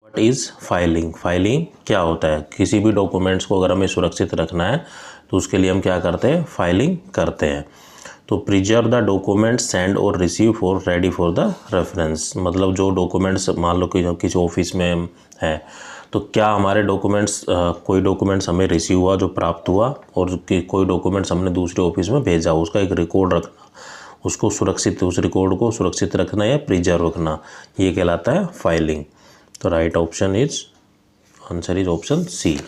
What is filing? Filing क्या होता है? किसी भी डॉक्यूमेंट्स को अगर हमें सुरक्षित रखना है तो उसके लिए हम क्या करते हैं? फाइलिंग करते हैं। तो प्रिजर्व द डॉक्यूमेंट सेंड और receive for ready for the reference, मतलब जो डॉक्यूमेंट्स मान लो कि किसी ऑफिस में है तो क्या हमारे डॉक्यूमेंट्स कोई डॉक्यूमेंट्स हमें रिसीव हुआ, जो प्राप्त हुआ, और कोई डॉक्यूमेंट्स हमने दूसरे ऑफिस में भेजा, उसका एक रिकॉर्ड रखना, उसको सुरक्षित, उस रिकॉर्ड को सुरक्षित रखना या प्रिजर्व रखना, ये कहलाता है फाइलिंग। तो right option is, answer is option C.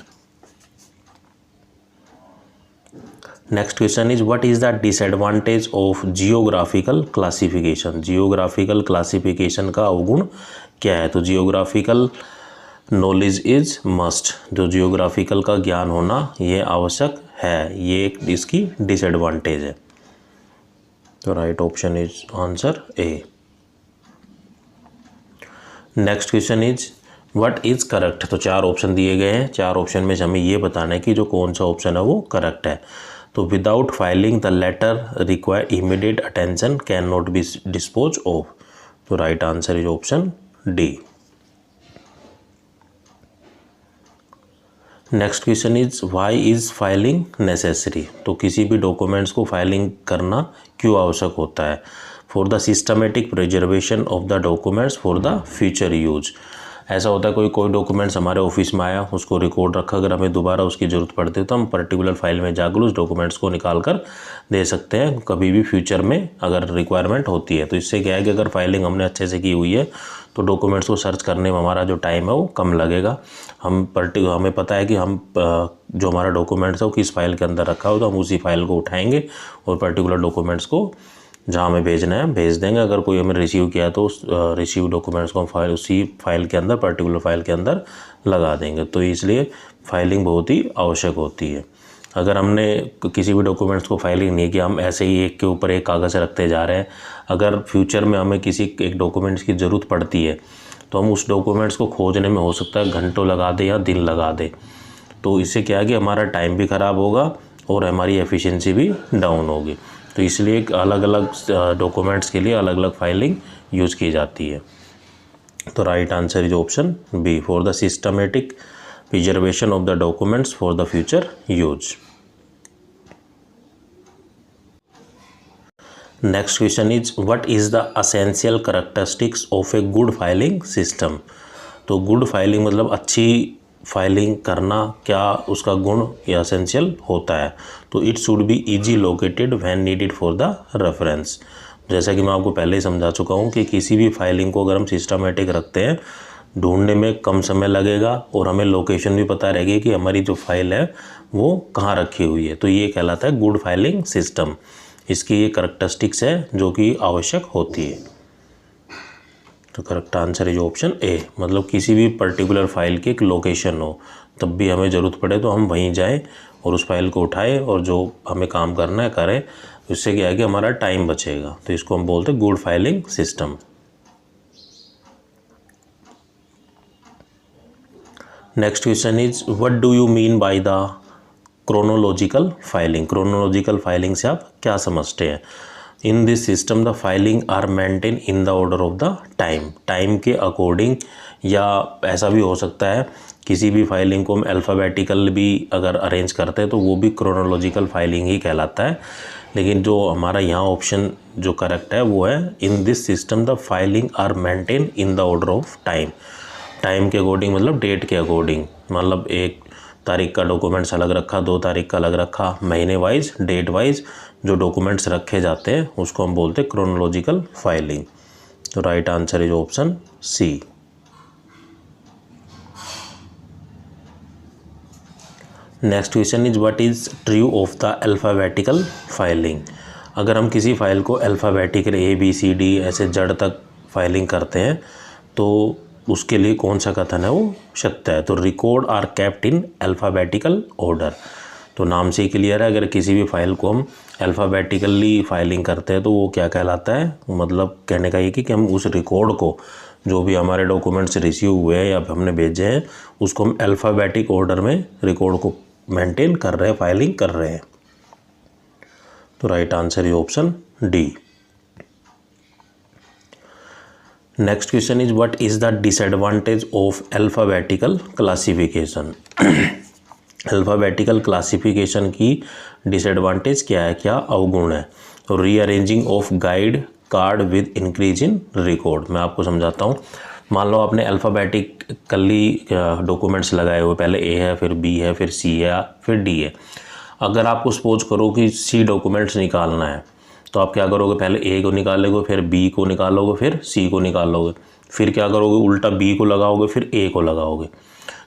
Next question is what is the disadvantage of geographical classification? Geographical classification का अवगुण क्या है? तो जियोग्राफिकल नॉलेज इज मस्ट, जो जियोग्राफिकल का ज्ञान होना ये आवश्यक है, ये एक इसकी डिसएडवांटेज है। तो right option is answer A. Next question is what is correct? तो चार ऑप्शन दिए गए हैं, चार ऑप्शन में से हमें ये बताना है कि जो कौन सा ऑप्शन है वो करेक्ट है। तो without filing the letter require immediate attention can not be dispose of. तो right answer is option D. Next question is why is filing necessary? तो किसी भी डॉक्यूमेंट्स को फाइलिंग करना क्यों आवश्यक होता है? For the systematic preservation of the documents for the future use. ऐसा होता है कोई डॉक्यूमेंट्स हमारे ऑफिस में आया, उसको रिकॉर्ड रखा, अगर हमें दोबारा उसकी ज़रूरत पड़ती है तो हम पर्टिकुलर फाइल में जाकर उस डॉक्यूमेंट्स को निकाल कर दे सकते हैं, कभी भी फ्यूचर में अगर रिक्वायरमेंट होती है। तो इससे क्या है कि अगर फाइलिंग हमने अच्छे से की हुई है तो डॉक्यूमेंट्स को सर्च करने में हमारा जो टाइम है वो कम लगेगा। हमें पता है कि हम जो हमारा डॉक्यूमेंट्स है वो किस फाइल के अंदर रखा हो, तो हम उसी फाइल को उठाएंगे और पर्टिकुलर डॉक्यूमेंट्स को जहाँ हमें भेजना है भेज देंगे। अगर कोई हमें रिसीव किया है तो उस रिसीव डॉक्यूमेंट्स को हम फाइल उसी फाइल के अंदर, पर्टिकुलर फाइल के अंदर लगा देंगे। तो इसलिए फाइलिंग बहुत ही आवश्यक होती है। अगर हमने किसी भी डॉक्यूमेंट्स को फाइलिंग नहीं किया, हम ऐसे ही एक के ऊपर एक कागज़ रखते जा रहे हैं, अगर फ्यूचर में हमें किसी एक डॉक्यूमेंट्स की ज़रूरत पड़ती है तो हम उस डॉक्यूमेंट्स को खोजने में हो सकता है घंटों लगा दे या दिन लगा दे। तो इससे क्या है कि हमारा टाइम भी ख़राब होगा और हमारी एफिशिएंसी भी डाउन होगी। तो इसलिए अलग अलग डॉक्यूमेंट्स के लिए अलग अलग फाइलिंग यूज़ की जाती है। तो right answer is option B, for the systematic preservation of the documents for the future use. Next question is what is the essential characteristics of a good filing system? तो good filing मतलब अच्छी filing करना, क्या उसका गुण या essential होता है? तो it should be easy located when needed for the reference. जैसा कि मैं आपको पहले ही समझा चुका हूँ कि किसी भी फाइलिंग को अगर हम सिस्टमेटिक रखते हैं, ढूंढने में कम समय लगेगा और हमें लोकेशन भी पता रहेगी कि हमारी जो फाइल है वो कहाँ रखी हुई है। तो ये कहलाता है गुड फाइलिंग सिस्टम। इसकी ये कैरेक्टरिस्टिक्स है जो कि आवश्यक होती है। तो करेक्ट आंसर इज ऑप्शन ए, मतलब किसी भी पर्टिकुलर फाइल की एक लोकेशन हो, तब भी हमें ज़रूरत पड़े तो हम वहीं जाएं और उस फाइल को उठाएं और जो हमें काम करना है करें। इससे क्या है कि हमारा टाइम बचेगा। तो इसको हम बोलते हैं good filing system. Next question is what do you mean by the chronological filing? Chronological filing से आप क्या समझते हैं? In this system the filing are maintain in the order of the time, time के अकॉर्डिंग, या ऐसा भी हो सकता है किसी भी फाइलिंग को हम अल्फ़ाबेटिकल भी अगर अरेंज करते हैं तो वो भी क्रोनोलॉजिकल फाइलिंग ही कहलाता है। लेकिन जो हमारा यहाँ ऑप्शन जो करेक्ट है वो है in this system the filing are maintain in the order of time. Time के अकॉर्डिंग मतलब डेट के अकॉर्डिंग, मतलब 1 तारीख का डॉक्यूमेंट्स अलग रखा, 2 तारीख का अलग रखा, महीने वाइज, डेट वाइज जो डॉक्यूमेंट्स रखे जाते हैं उसको हम बोलते हैं क्रोनोलॉजिकल फाइलिंग। तो right answer is option C. Next question is what is true of the alphabetical filing? अगर हम किसी फाइल को अल्फ़ाबेटिकल ABCD ऐसे जड़ तक फाइलिंग करते हैं तो उसके लिए कौन सा कथन है वो सत्य है? तो record are kept in alphabetical order. तो नाम से ही क्लियर है, अगर किसी भी फाइल को हम अल्फ़ाबेटिकली फाइलिंग करते हैं तो वो क्या कहलाता है? मतलब कहने का ये कि हम उस रिकॉर्ड को, जो भी हमारे डॉक्यूमेंट्स रिसीव हुए हैं या हमने भेजे हैं, उसको हम अल्फ़ाबेटिक ऑर्डर में रिकॉर्ड को मेंटेन कर रहे हैं, फाइलिंग कर रहे हैं। तो right answer is option D. Next question is what is the disadvantage of alphabetical classification. Alphabetical classification की डिसएडवांटेज क्या है, क्या अवगुण है। तो rearranging of guide card with increase in record. मैं आपको समझाता हूँ। मान लो आपने अल्फ़ाबेटिकली डॉक्यूमेंट्स लगाए हुए, पहले ए है, फिर बी है, फिर सी है, फिर डी है। अगर आपको सपोज करो कि सी डॉक्यूमेंट्स निकालना है, तो आप क्या करोगे, पहले ए को निकालोगे, फिर बी को निकालोगे, फिर सी को निकालोगे, फिर क्या करोगे, उल्टा बी को लगाओगे, फिर ए को लगाओगे।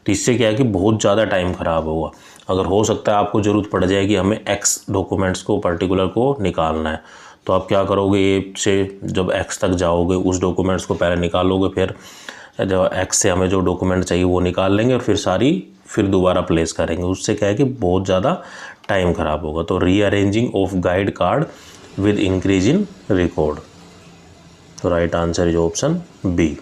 तो इससे क्या है कि बहुत ज़्यादा टाइम ख़राब होगा। अगर हो सकता है आपको ज़रूरत पड़ जाए कि हमें एक्स डॉक्यूमेंट्स को पर्टिकुलर को निकालना है, तो आप क्या करोगे, ए से जब एक्स तक जाओगे उस डॉक्यूमेंट्स को पहले निकालोगे, फिर जब एक्स से हमें जो डॉक्यूमेंट चाहिए वो निकाल लेंगे और फिर दोबारा प्लेस करेंगे। उससे क्या है कि बहुत ज़्यादा टाइम ख़राब होगा। तो rearranging of guide card with increase in record. तो right answer is option B.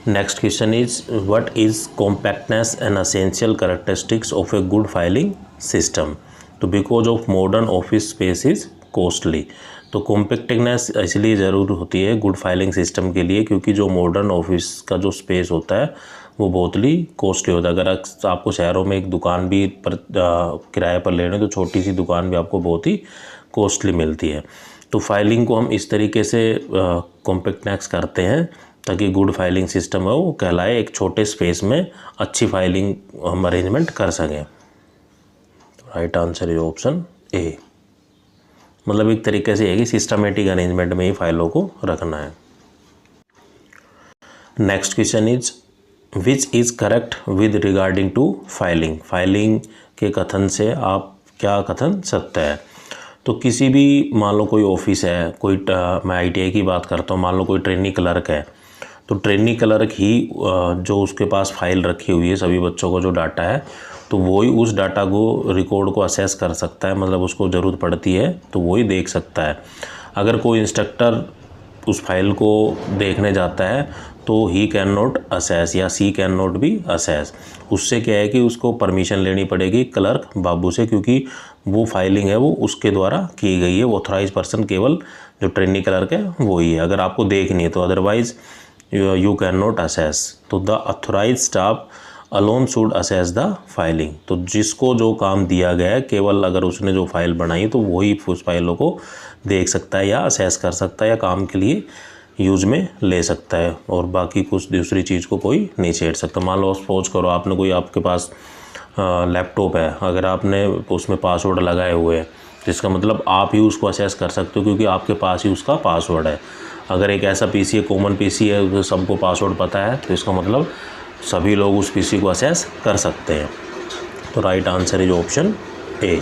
Next question is what is compactness an essential characteristics of a good filing system. तो because of modern office space is costly. तो compactness इसलिए ज़रूर होती है good filing system के लिए, क्योंकि जो मॉडर्न ऑफिस का जो स्पेस होता है वो बहुत ही कॉस्टली होता है। अगर आपको शहरों में एक दुकान भी पर किराए पर लेने, तो छोटी सी दुकान भी आपको बहुत ही कॉस्टली मिलती है। तो फाइलिंग को हम इस तरीके से कॉम्पैक्टनेस करते हैं ताकि गुड फाइलिंग सिस्टम है वो कहलाए, एक छोटे स्पेस में अच्छी फाइलिंग हम अरेंजमेंट कर सकें। राइट आंसर इज ऑप्शन ए। मतलब एक तरीके से है कि सिस्टमेटिक अरेंजमेंट में ही फाइलों को रखना है। Next question is which is correct with regarding to filing. Filing के कथन से आप क्या कथन सत्य है। तो किसी भी, मान लो कोई ऑफिस है, कोई मैं ITI की बात करता हूँ, मान लो कोई ट्रेनी क्लर्क है, तो ट्रेनी क्लर्क ही जो उसके पास फाइल रखी हुई है सभी बच्चों को जो डाटा है, तो वही उस डाटा को रिकॉर्ड को असेस कर सकता है। मतलब उसको ज़रूरत पड़ती है तो वही देख सकता है। अगर कोई इंस्ट्रक्टर उस फाइल को देखने जाता है तो ही कैन नॉट असेस या सी कैन नॉट बी असेस। उससे क्या है कि उसको परमिशन लेनी पड़ेगी क्लर्क बाबू से, क्योंकि वो फाइलिंग है वो उसके द्वारा की गई है। वो ऑथराइज पर्सन केवल जो ट्रेनी क्लर्क है वही है, अगर आपको देखनी है तो। Otherwise you can not assess. तो the authorise staff alone should assess the filing. तो जिसको जो काम दिया गया है, केवल अगर उसने जो फाइल बनाई तो वही उस फाइलों को देख सकता है या असेस कर सकता है या काम के लिए यूज में ले सकता है, और बाकी कुछ दूसरी चीज़ को कोई नहीं छेड़ सकता। मान लो सपोज करो आपने कोई, आपके पास लैपटॉप है, अगर आपने उसमें पासवर्ड लगाए हुए हैं तो इसका मतलब आप ही उसको असेस कर सकते हो, क्योंकि आपके पास ही उसका पासवर्ड है। अगर एक ऐसा PC है, कॉमन PC है, तो सबको पासवर्ड पता है, तो इसका मतलब सभी लोग उस PC को असेस कर सकते हैं। तो right answer is option A.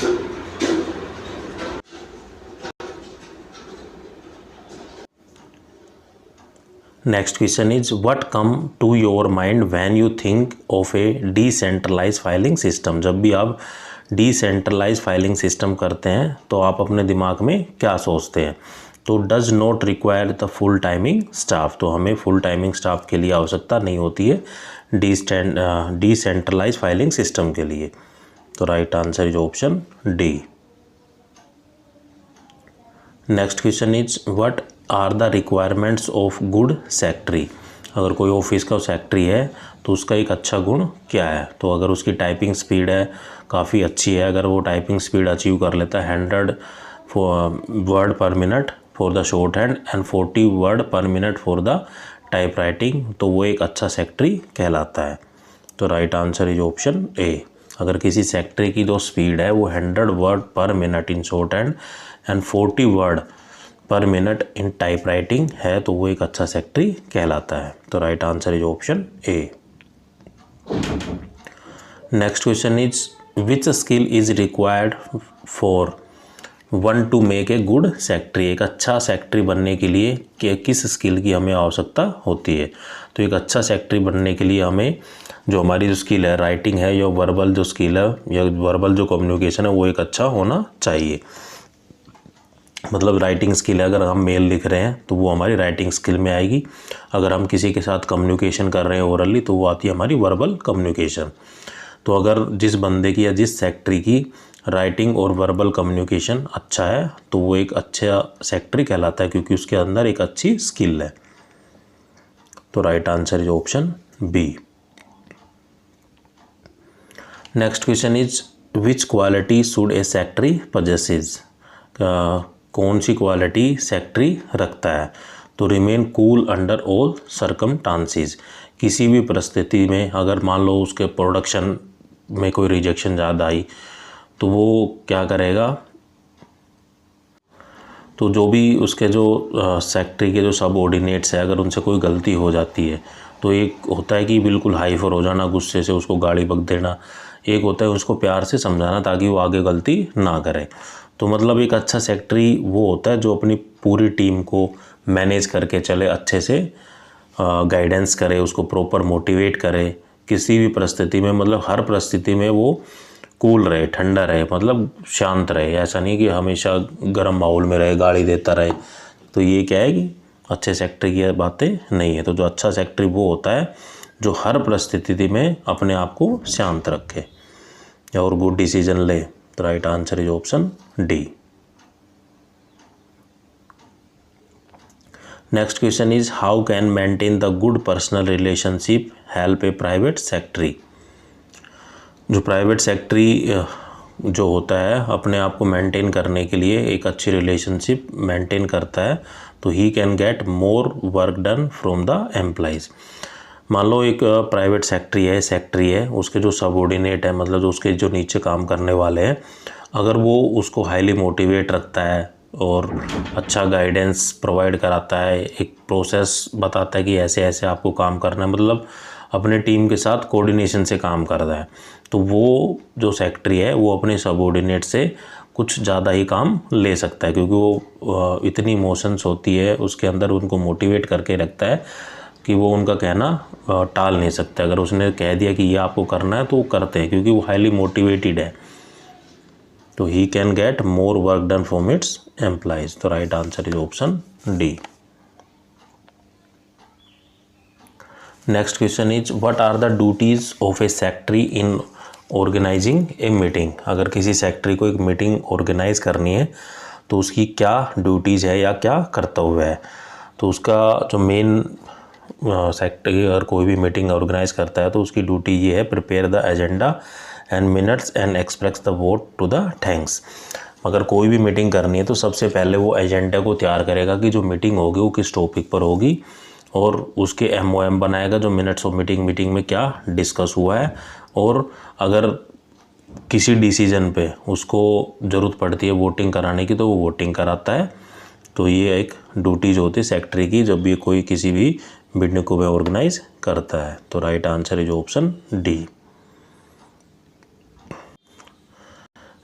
Next question is what come to your mind when you think of a decentralise filing system. जब भी आप डिसेंट्रलाइज फाइलिंग सिस्टम करते हैं तो आप अपने दिमाग में क्या सोचते हैं। तो does not require the full timing staff. तो हमें फुल टाइमिंग स्टाफ के लिए आवश्यकता नहीं होती है डिसेंट्रलाइज फाइलिंग सिस्टम के लिए। तो right answer is option D. Next question is what are the requirements of good secretary. अगर कोई ऑफिस का सेक्रेटरी है तो उसका एक अच्छा गुण क्या है। तो अगर उसकी टाइपिंग स्पीड है काफ़ी अच्छी है, अगर वो टाइपिंग स्पीड अचीव कर लेता है 100 वर्ड पर minute for the short hand and 40 word पर minute for the type writing, तो वो एक अच्छा सेक्रेटरी कहलाता है। तो राइट आंसर इज ऑप्शन ए। अगर किसी सेक्रेटरी की जो स्पीड है वो 100 वर्ड पर minute in short hand and 40 word पर मिनट इन टाइप राइटिंग है तो वो एक अच्छा सेक्रेटरी कहलाता है। तो right answer is option A. Next question is which skill is required for one two make a good secretary. एक अच्छा सेक्रेटरी बनने के लिए किस स्किल की हमें आवश्यकता होती है। तो एक अच्छा सेक्रेटरी बनने के लिए हमें जो हमारी जो स्किल है, राइटिंग है या वर्बल जो स्किल है या वर्बल जो कम्युनिकेशन है, वो एक अच्छा होना चाहिए। मतलब राइटिंग स्किल है, अगर हम मेल लिख रहे हैं तो वो हमारी राइटिंग स्किल में आएगी। अगर हम किसी के साथ कम्युनिकेशन कर रहे हैं ओरली तो वो आती है हमारी वर्बल कम्युनिकेशन। तो अगर जिस बंदे की या जिस सेक्रेटरी की राइटिंग और वर्बल कम्युनिकेशन अच्छा है तो वो एक अच्छा सेक्रेटरी कहलाता है क्योंकि उसके अंदर एक अच्छी स्किल है। तो right answer is option B. Next question is which quality should a secretary possesses, कौन सी क्वालिटी सेक्रेटरी रखता है। तो remain cool under all circumstances, किसी भी परिस्थिति में अगर मान लो उसके प्रोडक्शन में कोई रिजेक्शन ज़्यादा आई तो वो क्या करेगा, तो जो भी उसके जो सेक्रेटरी के जो सबऑर्डिनेट्स है अगर उनसे कोई गलती हो जाती है तो एक होता है कि बिल्कुल हाइफर हो जाना, गुस्से से उसको गाली बक देना, एक होता है उसको प्यार से समझाना ताकि वो आगे गलती ना करे। तो मतलब एक अच्छा सेक्रेटरी वो होता है जो अपनी पूरी टीम को मैनेज करके चले, अच्छे से गाइडेंस करे, उसको प्रॉपर मोटिवेट करे किसी भी परिस्थिति में, मतलब हर परिस्थिति में वो कूल रहे, ठंडा रहे, मतलब शांत रहे, ऐसा नहीं कि हमेशा गर्म माहौल में रहे, गाली देता रहे। तो ये क्या है कि अच्छे सेक्रेटरी की बातें नहीं है। तो जो अच्छा सेक्रेटरी वो होता है जो हर परिस्थिति में अपने आप को शांत रखे और गुड डिसीजन ले। तो right answer is option D. Next question is how can maintain the good personal relationship help A private secretary. जो प्राइवेट सेक्रेटरी जो होता है अपने आप को मेंटेन करने के लिए एक अच्छी रिलेशनशिप मेंटेन करता है तो he can get more work done from the employees. मान लो एक प्राइवेट सेक्रेटरी है, उसके जो सबऑर्डिनेट है मतलब जो उसके जो नीचे काम करने वाले हैं, अगर वो उसको हाईली मोटिवेट रखता है और अच्छा गाइडेंस प्रोवाइड कराता है, एक प्रोसेस बताता है कि ऐसे ऐसे आपको काम करना है, मतलब अपने टीम के साथ कोऑर्डिनेशन से काम करता है, तो वो जो सेक्रेटरी है वो अपने सबऑर्डिनेट से कुछ ज़्यादा ही काम ले सकता है क्योंकि वो इतनी इमोशंस होती है उसके अंदर, उनको मोटिवेट करके रखता है कि वो उनका कहना टाल नहीं सकते। अगर उसने कह दिया कि ये आपको करना है तो वो करते हैं क्योंकि वो हाईली मोटिवेटेड है। तो he can get more work done from its employees. तो right answer is option D. Next question is what are the duties of a secretary in organising a meeting. अगर किसी सेक्रेटरी को एक meeting organise करनी है तो उसकी क्या ड्यूटीज़ है या क्या कर्तव्य है। तो उसका जो मेन सेक्रेटरी अगर कोई भी मीटिंग ऑर्गेनाइज करता है तो उसकी ड्यूटी ये है prepare the agenda and minutes and express the vote to the thanks. अगर कोई भी मीटिंग करनी है तो सबसे पहले वो एजेंडा को तैयार करेगा कि जो मीटिंग होगी वो किस टॉपिक पर होगी और उसके MOM बनाएगा जो मिनट्स ऑफ मीटिंग में क्या डिस्कस हुआ है, और अगर किसी डिसीजन पे उसको ज़रूरत पड़ती है वोटिंग कराने की तो वो वोटिंग कराता है। तो ये एक ड्यूटीज होती है सेक्रेटरी की जब भी कोई किसी भी मीटिंग को ऑर्गेनाइज करता है। तो right answer is option D.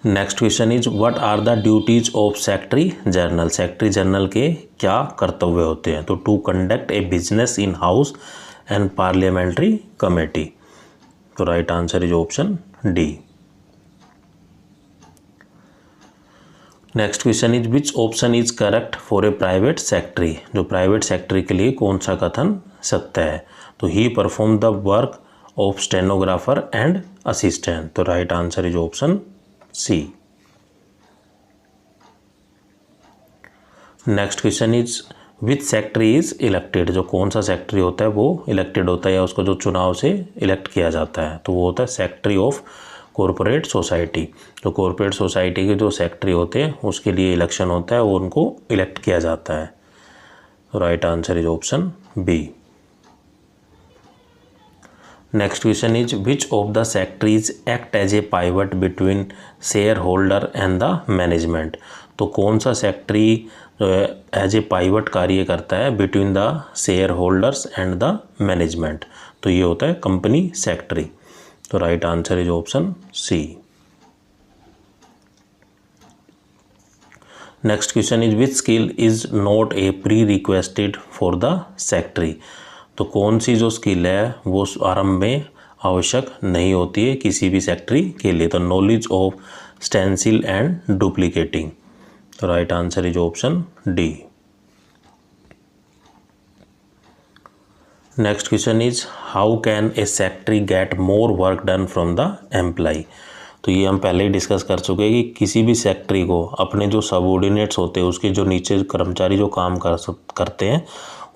Next question is what are the duties of secretary general. Secretary general के क्या कर्तव्य होते हैं। तो to conduct a business in house and parliamentary committee. तो right answer is option D. Next question is which option is correct for a private secretary. जो private secretary के लिए कौन सा कथन सत्य है। तो he perform the work of stenographer and assistant. तो right answer is option C. Next question is which secretary is elected. जो कौन सा सेक्रेटरी होता है वो इलेक्टेड होता है या उसको जो चुनाव से इलेक्ट किया जाता है तो वो होता है सेक्रेटरी ऑफ कॉरपोरेट सोसाइटी। तो कॉरपोरेट सोसाइटी के जो सेक्रेटरी होते हैं उसके लिए इलेक्शन होता है और उनको इलेक्ट किया जाता है। Right answer is option B. Next question is which of the secretaries act as a pivot between share holder and the management. तो कौन सा सेक्रेटरी एज ए पाइवट कार्य करता है between the share holders and the management. तो ये होता है कंपनी सेक्रेटरी। तो right answer is option C. Next question is which skill is not a pre requested for the secretary. तो कौन सी जो स्किल है वो आरंभ में आवश्यक नहीं होती है किसी भी सेक्रेटरी के लिए। तो knowledge of stencil and duplicating. तो right answer is option D. Next question is how can a secretary get more work done from the employ. तो ये हम पहले ही डिस्कस कर चुके हैं कि किसी भी सेक्रेटरी को अपने जो सबऑर्डिनेट्स होते हैं, उसके जो नीचे कर्मचारी जो काम करते हैं,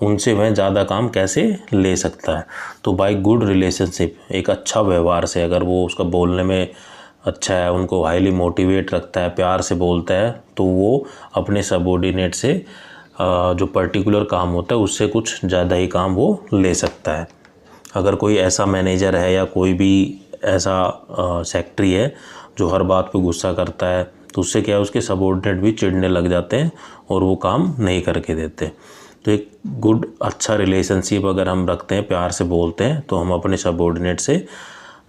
उनसे वह ज़्यादा काम कैसे ले सकता है। तो बाय गुड रिलेशनशिप, एक अच्छा व्यवहार से, अगर वो उसका बोलने में अच्छा है, उनको हाईली मोटिवेट रखता है, प्यार से बोलता है, तो वो अपने सबऑर्डिनेट से जो पर्टिकुलर काम होता है उससे कुछ ज़्यादा ही काम वो ले सकता है। अगर कोई ऐसा मैनेजर है या कोई भी ऐसा सेक्रेटरी है जो हर बात पे गुस्सा करता है, तो उससे क्या है, उसके सबऑर्डिनेट भी चिढ़ने लग जाते हैं और वो काम नहीं करके देते। तो एक गुड अच्छा रिलेशनशिप अगर हम रखते हैं, प्यार से बोलते हैं, तो हम अपने सबऑर्डिनेट से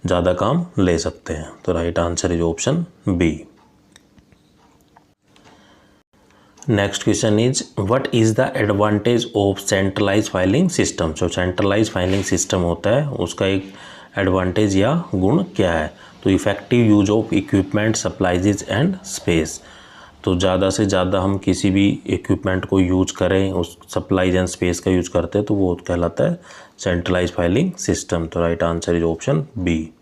ज़्यादा काम ले सकते हैं। तो right answer is option B. Next question is what is the advantage of centralise filing system. जो सेंट्रलाइज फाइलिंग सिस्टम होता है उसका एक एडवांटेज या गुण क्या है। तो effective use of equipment, supplies and space. तो ज़्यादा से ज़्यादा हम किसी भी इक्विपमेंट को यूज करें, उस सप्लाइज एंड स्पेस का यूज करते हैं, तो वो कहलाता है सेंट्रलाइज फाइलिंग सिस्टम। तो right answer is option B.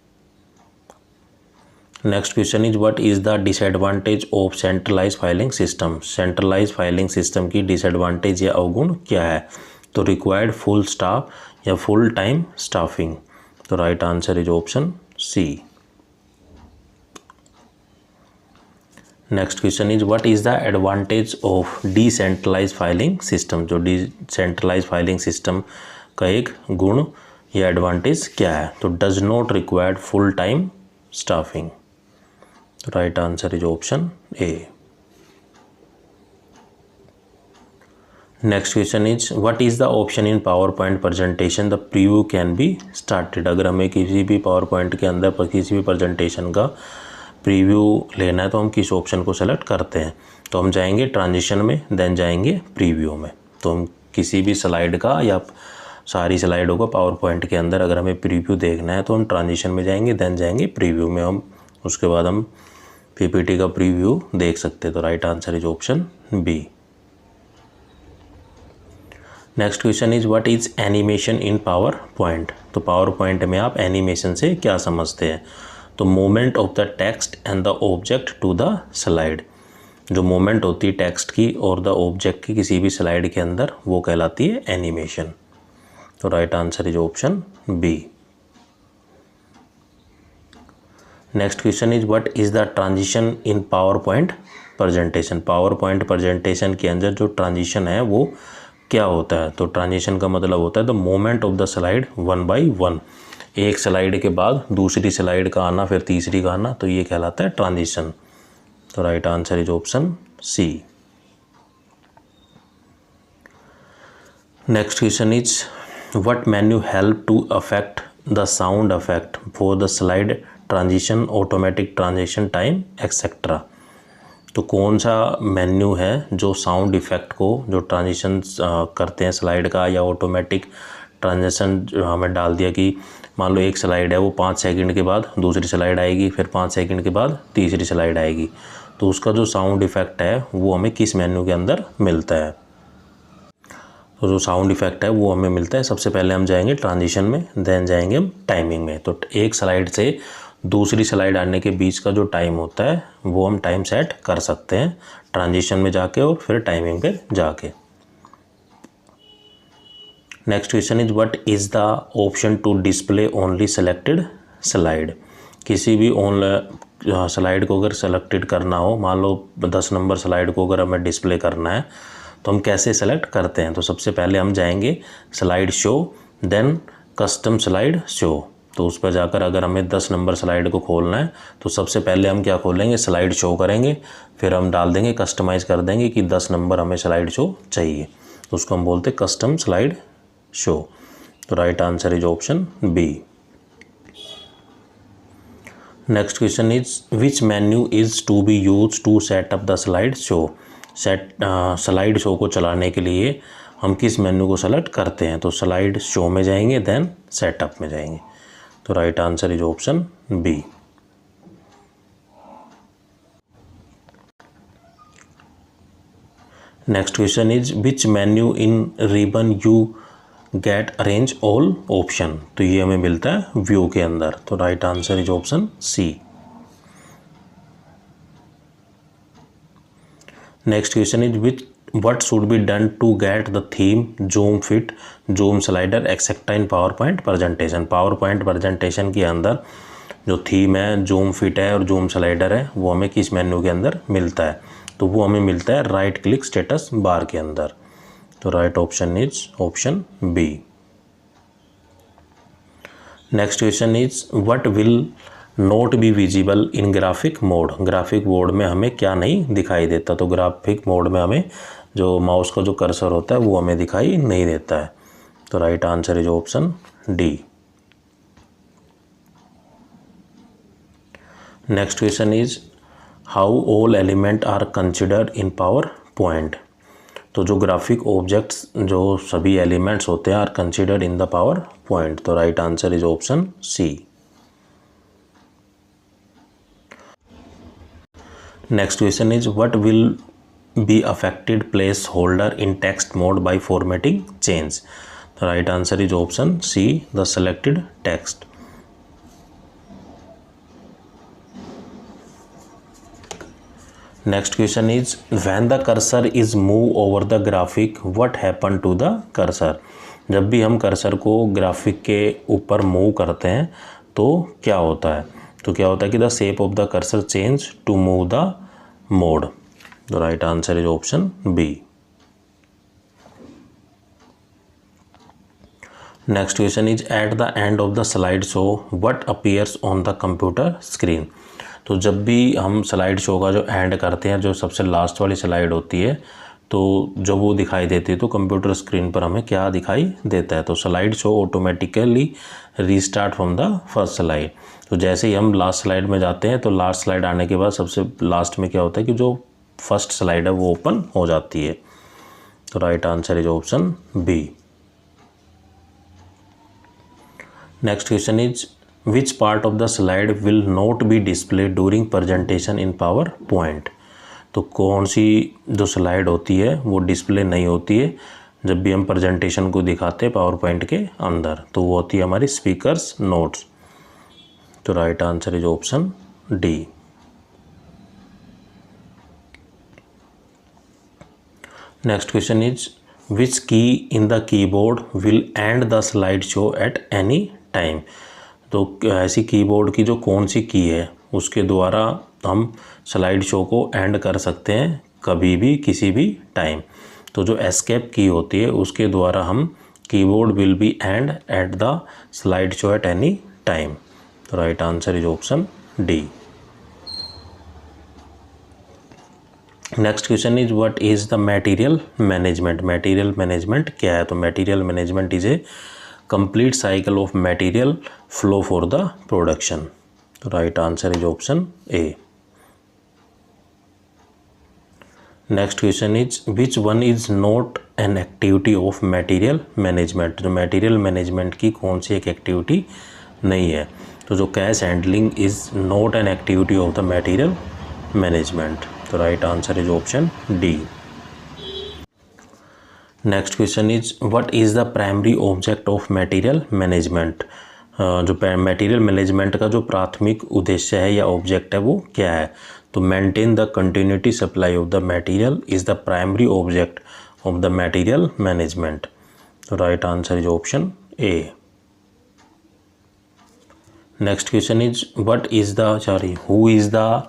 Next question is what is the disadvantage of centralise filing system. Centralise filing system की डिसएडवांटेज या अवगुण क्या है। तो रिक्वायर्ड फुल स्टाफ या फुल टाइम स्टाफिंग। तो right answer is option C. Next question is what is the advantage of decentralise filing system. जो decentralise filing system का एक गुण या एडवांटेज क्या है। तो does not required full time staffing. Right answer is option A. Next question is what is the option in PowerPoint presentation the preview can be started. अगर हमें किसी भी पावर पॉइंट के अंदर पर किसी भी प्रेजेंटेशन का प्रीव्यू लेना है तो हम किस ऑप्शन को सेलेक्ट करते हैं। तो हम जाएंगे ट्रांजिशन में, देन जाएंगे प्रीव्यू में। तो हम किसी भी स्लाइड का या सारी स्लाइडों का पावर पॉइंट के अंदर अगर हमें प्रीव्यू देखना है तो हम ट्रांजिशन में जाएंगे, देन जाएंगे प्रीव्यू में। हम उसके बाद हम पीपीटी का प्रीव्यू देख सकते हैं। तो right answer is option B. Next question is what is animation in PowerPoint. तो पावर पॉइंट में आप एनिमेशन से क्या समझते हैं। तो movement of the text and the object to the slide. जो मूवमेंट होती है टेक्स्ट की और द ऑब्जेक्ट की किसी भी स्लाइड के अंदर, वो कहलाती है एनिमेशन। तो right answer is option B. Next question is what is the transition in PowerPoint presentation. PowerPoint presentation के अंदर जो ट्रांजिशन है वो क्या होता है। तो ट्रांजिशन का मतलब होता है the movement of the slide one by one. एक स्लाइड के बाद दूसरी स्लाइड का आना, फिर तीसरी का आना, तो ये कहलाता है ट्रांजिशन। तो right answer is option C. Next question is what menu help to affect the sound effect for the slide transition, automatic transition time etcetera. तो कौन सा मेन्यू है जो साउंड इफेक्ट को, जो ट्रांजिशन करते हैं स्लाइड का या ऑटोमेटिक ट्रांजिशन जो हमें डाल दिया कि मान लो एक स्लाइड है, वो 5 सेकंड के बाद दूसरी स्लाइड आएगी, फिर 5 सेकंड के बाद तीसरी स्लाइड आएगी, तो उसका जो साउंड इफेक्ट है वो हमें किस मेन्यू के अंदर मिलता है। तो जो साउंड इफेक्ट है वो हमें मिलता है, सबसे पहले हम जाएंगे ट्रांजिशन में, देन जाएंगे हम टाइमिंग में। तो एक स्लाइड से दूसरी स्लाइड आने के बीच का जो टाइम होता है वो हम टाइम सेट कर सकते हैं ट्रांजिशन में जाके और फिर टाइमिंग पे जाके। Next question is what is the option to display only selected slide. किसी भी ऑनलाइन स्लाइड को अगर सेलेक्टेड करना हो, मान लो 10 नंबर स्लाइड को अगर हमें डिस्प्ले करना है, तो हम कैसे सेलेक्ट करते हैं। तो सबसे पहले हम जाएंगे slide show, then custom slide show. तो उस पर जाकर अगर हमें 10 नंबर स्लाइड को खोलना है तो सबसे पहले हम क्या खोलेंगे, स्लाइड शो करेंगे, फिर हम डाल देंगे, कस्टमाइज़ कर देंगे कि 10 नंबर हमें स्लाइड शो चाहिए, तो उसको हम बोलते हैं कस्टम स्लाइड शो। तो right answer is option B. Next question is which menu is to be use to set up the slide show. Slide show को चलाने के लिए हम किस मेन्यू को सेलेक्ट करते हैं। तो स्लाइड शो में जाएंगे, देन सेटअप में जाएंगे। तो right answer is option B. Next question is which menu in ribbon you get arrange all option. तो ये हमें मिलता है व्यू के अंदर। तो right answer is option C. Next question is which what should be done to get the theme, zoom fit, zoom slider etc in PowerPoint presentation। PowerPoint presentation के अंदर जो थीम है, जूम फिट है और zoom slider है, वो हमें किस मेन्यू के अंदर मिलता है? तो वो हमें मिलता है राइट क्लिक स्टेटस बार के अंदर। तो right option is option B. Next question is what will not be visible in graphic mode. Graphic mode में हमें क्या नहीं दिखाई देता? तो ग्राफिक मोड में हमें जो माउस का जो कर्सर होता है वो हमें दिखाई नहीं देता है। तो right answer is option D. Next question is how all element are considered in PowerPoint. तो जो ग्राफिक ऑब्जेक्ट्स, जो सभी एलिमेंट्स होते हैं, are considered in the PowerPoint. तो right answer is option C. Next question is what will be affected placeholder in text mode by formatting change. The right answer is option C, the selected text. Next question is when the cursor is move over the graphic what happen to the cursor. जब भी हम cursor को graphic के ऊपर move करते हैं तो क्या होता है? तो क्या होता है कि the shape of the cursor change to move the mode. The right answer is option B. Next question is at the end of the slide show what appears on the computer screen. तो जब भी हम slide show का जो and करते हैं, जो सबसे लास्ट वाली स्लाइड होती है, तो जब वो दिखाई देती है तो कंप्यूटर स्क्रीन पर हमें क्या दिखाई देता है? तो slide show automatically restart from the first slide. तो जैसे ही हम लास्ट स्लाइड में जाते हैं तो लास्ट स्लाइड आने के बाद सबसे लास्ट में क्या होता है कि जो फर्स्ट स्लाइड है वो ओपन हो जाती है। तो right answer is option B. Next question is which part of the slide will not be display during presentation in PowerPoint. तो कौन सी जो स्लाइड होती है वो डिस्प्ले नहीं होती है जब भी हम प्रेजेंटेशन को दिखाते हैं पावर पॉइंट के अंदर? तो वो होती है हमारी स्पीकर्स नोट्स। तो right answer is option D. Next question is which key in the keyboard will end the slide show at any time. तो ऐसी कीबोर्ड की जो कौन सी की है उसके द्वारा हम स्लाइड शो को एंड कर सकते हैं कभी भी, किसी भी टाइम। तो जो एस्केप की होती है उसके द्वारा हम keyboard will be end at the slide show at any time. तो right answer is option D. Next question is what is the material management. Material management क्या है? तो material management is a complete cycle of material flow for the production. तो right answer is option A. Next question is which one is not an activity of material management. जो material management की कौन सी एक activity नहीं है? तो जो cash handling is not an activity of the material management. तो right answer is option D. Next question is what is the primary object of material management. जो मटेरियल मैनेजमेंट का जो प्राथमिक उद्देश्य है या ऑब्जेक्ट है वो क्या है? तो maintain the continuity supply of the material is the primary object of the material management. तो right answer is option A. Next question is what is the who is the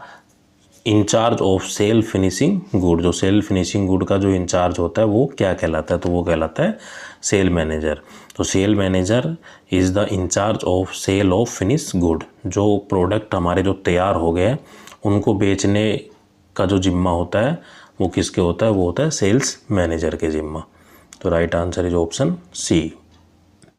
incharge of sale finishing good. जो sale finishing good का जो in charge होता है वो क्या कहलाता है? तो वो कहलाता है सेल मैनेजर। तो sale manager is the incharge of sale of finish good. जो प्रोडक्ट हमारे जो तैयार हो गए उनको बेचने का जो जिम्मा होता है वो किसके होता है? वो होता है सेल्स मैनेजर के जिम्मा। तो right answer is option C.